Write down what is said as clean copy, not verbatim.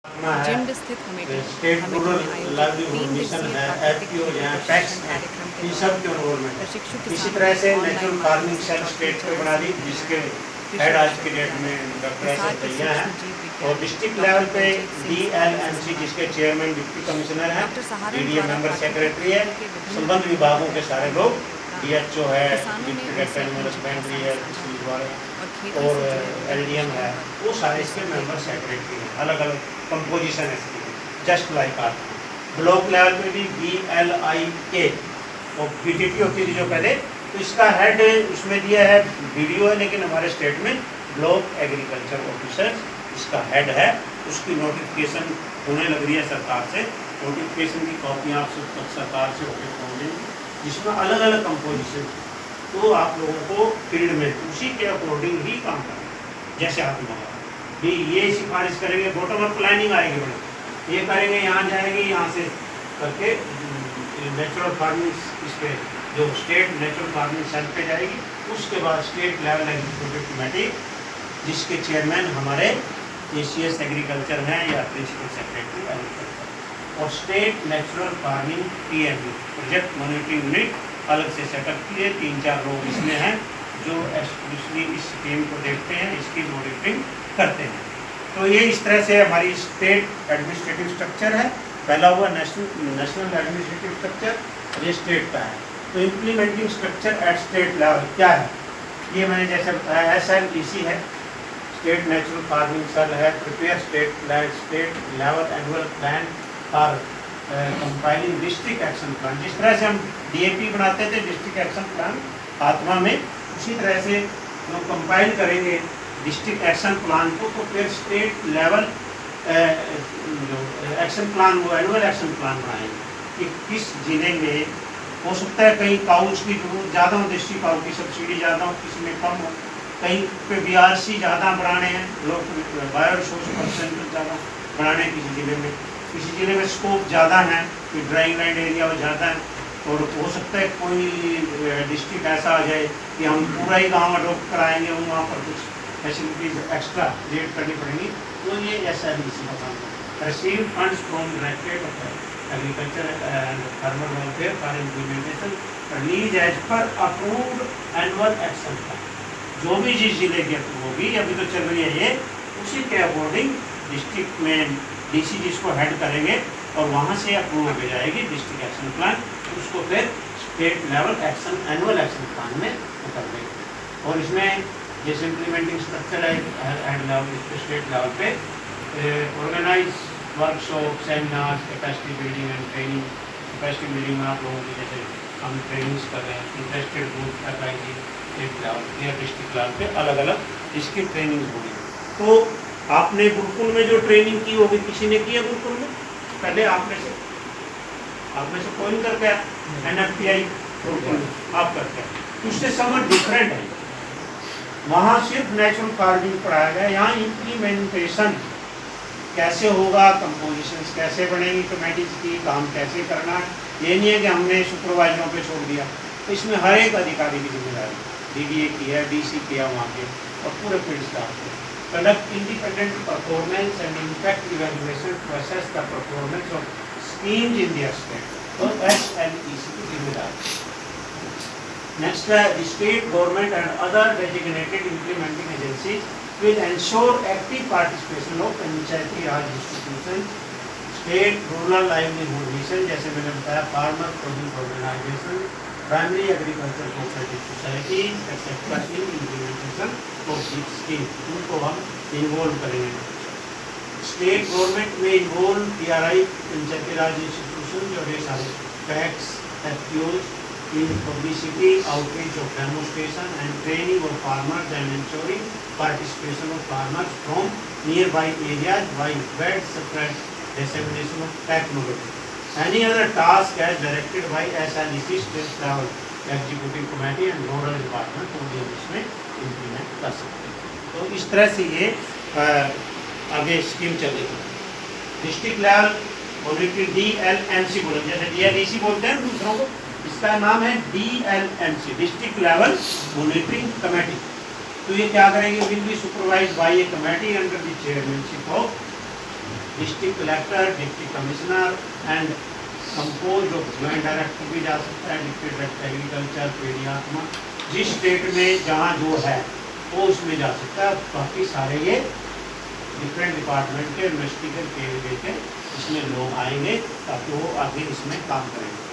जिंद स्थित committee state committee rural में आयोजित लाइवलीहुड 3 मिशन दिवसीय है, प्राकृतिक एफपीओ खेती है, पैक्स प्रशिक्षण है, कार्यक्रम के इन सब दौरान की इन्वॉल्वमेंट है। प्रशिक्षु इसी किसानों तरह ने से ऑनलाइन नेचुरल माध्यम फार्मिंग से सेल स्टेट पे बना दी, जिसके हेड आज के डेट में डॉक्टर एस हिसार एस के भैया हैं, सूक्ष्म जीव और विज्ञानी डिस्ट्रिक्ट लेवल डॉक्टर पे बलजीत सिंह सहानी से DLMC जिसके संवाद। चेयरमैन डिप्टी कमिश्नर हैं, डॉक्टर सहारण DDA द्वारा मेंबर प्राकृतिक सेक्रेटरी है, खेती के विभिन्न संबंध पहलुओं विभागों पर के सारे जानकारी लोग, देने के उपरांत DHO है, किसानों ने डिप्टी उनसे डायरेक्टर अपनी डेवलपमेंट जिज्ञासाएं है, साझा कृषि की विभाग और खेती और से जुड़े विभिन्न LDM विषयों है, पर वो सारे अपने इसके संदेह मेंबर दूर किए। सेक्रेटरी हैं, अलग अलग कंपोजिशन है इसकी, जस्ट लाइक आर। ब्लॉक लेवल पे भी BLIK और BTT होती थी जो पहले, तो इसका हेड उसमें दिया है BDO है, लेकिन हमारे स्टेट में ब्लॉक एग्रीकल्चर ऑफिसर इसका हेड है। उसकी नोटिफिकेशन होने लग रही है सरकार से, नोटिफिकेशन की कॉपियाँ आप सब सरकार से होकर पहुँचेंगी, जिसमें अलग अलग कंपोजिशन, तो आप लोगों को फील्ड में उसी के अकॉर्डिंग ही काम करना है। जैसे आप भी ये सिफारिश करेंगे, बॉटम अप प्लानिंग आएगी, बड़े ये करेंगे, यहाँ जाएंगे, यहाँ से करके नेचुरल फार्मिंग इस पे जो स्टेट नेचुरल फार्मिंग सेल पे जाएगी, उसके बाद स्टेट लेवल एग्जीक्यूटिव कमेटी जिसके चेयरमैन हमारे ACS एग्रीकल्चर हैं या प्रिंसिपल सेक्रेटरी एग्रीकल्चर, और state natural farming PMU project monitoring unit अलग से सेटअप किए, 3-4 लोग इसमें हैं जो एक्सक्लूसिवली इस स्कीम को देखते हैं, इसकी मॉनिटरिंग करते हैं। तो ये इस तरह से हमारी स्टेट एडमिनिस्ट्रेटिव स्ट्रक्चर है, फैला हुआ नेशनल एडमिनिस्ट्रेटिव स्ट्रक्चर, और ये स्टेट का है। तो implementing structure eight state level क्या है, ये मैंने जैसे बताया, SLEC है, स्टेट नेचुरल फार्मिंग सेल है, prepare state level annual plan for compiling district action plan. जिस तरह से हम DAP बनाते थे डिस्ट्रिक्ट एक्शन प्लान आत्मा में, उसी तरह से जो कंपाइल करेंगे डिस्ट्रिक्ट एक्शन प्लान को, तो फिर स्टेट लेवल जो एक्शन प्लान वो एनुअल एक्शन प्लान बनाएंगे कि किस जिले में हो सकता है कहीं काउस की जरूरत ज़्यादा हो, देसी काउ की सब्सिडी ज़्यादा हो, किसी में कम हो, कहीं पे BRC ज़्यादा बढ़ाने हैं, लोग बायोरिसोर्स परसेंट ज़्यादा बढ़ाने हैं किसी ज़िले में स्कोप ज़्यादा है, कोई ड्राइंग लैंड एरिया वो ज़्यादा है, और हो सकता है कोई डिस्ट्रिक्ट ऐसा आ जाए कि हम पूरा ही गाँव अडोप्ट कराएंगे, वहाँ पर कुछ फैसिलिटीज एक्स्ट्रा क्रिएट करनी पड़ेंगी। तो ये SLEC का काम है, receive funds from directorate agriculture and farmer welfare for implementation release as per approved annual action plan. जो भी जिस जिले की अप्रूव होगी, अभी तो चल रही है ये, उसी के अकॉर्डिंग डिस्ट्रिक्ट में DC जिसको हेड करेंगे और वहाँ से अप्रूव होकर जाएगी डिस्ट्रिक्ट एक्शन प्लान, उसको फिर state level action annual action plan में कर देंगे। और इसमें जैसे इम्प्लीमेंटिंग स्ट्रक्चर है हेड लेवल स्टेट लेवल पे, organise workshop, seminars, capacity building and training. Capacity building में आप लोगों की जैसे हम ट्रेनिंग्स कर रहे हैं, interested group FIG state level या डिस्ट्रिक्ट लेवल पे अलग अलग इसकी ट्रेनिंग होगी। तो आपने गुरुकुल में जो ट्रेनिंग की होगी, किसी ने की है गुरुकुल में पहले? आप में से कोई नहीं करके NFTI गुरुकुल में आप करते हैं, उससे समझ डिफरेंट है। वहाँ सिर्फ नेचुरल फार्मिंग पढ़ाया गया, यहाँ इम्प्लीमेंटेशन कैसे होगा, कंपोजिशंस कैसे बनेंगी, कमेटीज की काम कैसे करना है। ये नहीं है कि हमने सुपरवाइजरों पे छोड़ दिया, तो इसमें हर एक अधिकारी की जिम्मेदारी, DDA की है, DC किया वहाँ के, और पूरे फील्ड स्टाफ के। Conduct independent performance and impact evaluation to assess the performance of schemes in their state, तो SLEC की जिम्मेदारी। Next, the state government and other designated implementing agencies will ensure active participation of Panchayati Raj institutions, state rural livelihood mission, जैसे मैंने बताया, farmer produce organization, primary agriculture cooperative society, etc. in implementation of this scheme, उनको हम involve करेंगे। State government में involve PRI पंचायती राज institutions और ये सारे PACs, FPOs in publicity, outreach of demonstration and training of farmers and ensuring participation of farmers from nearby areas by widespread dissemination of technology. Any other task as directed by SLEC state level executive committee and rural department को भी इसमें implement कर सकते हैं। तो इस तरह से ये आगे स्कीम चलेगी। डिस्ट्रिक्ट लेवल मॉनिटरिंग DLMC बोले, जैसे DLEC बोलते हैं दूसरों को, इसका नाम है DLMC, district level monitoring committee. तो ये क्या करेंगे, will be supervised by a committee under the chairmanship of district collector, district commissioner and compose of joint director भी जा सकता है, डिस्ट्रिक्ट एग्रीकल्चर, पेड़ियात्मा, जिस स्टेट में जहाँ जो है वो उसमें जा सकता है। बाकी सारे ये डिफरेंट डिपार्टमेंट के इन्वेस्टिगेट किए हुए के इसमें लोग आएंगे ताकि वो आगे इसमें काम करेंगे।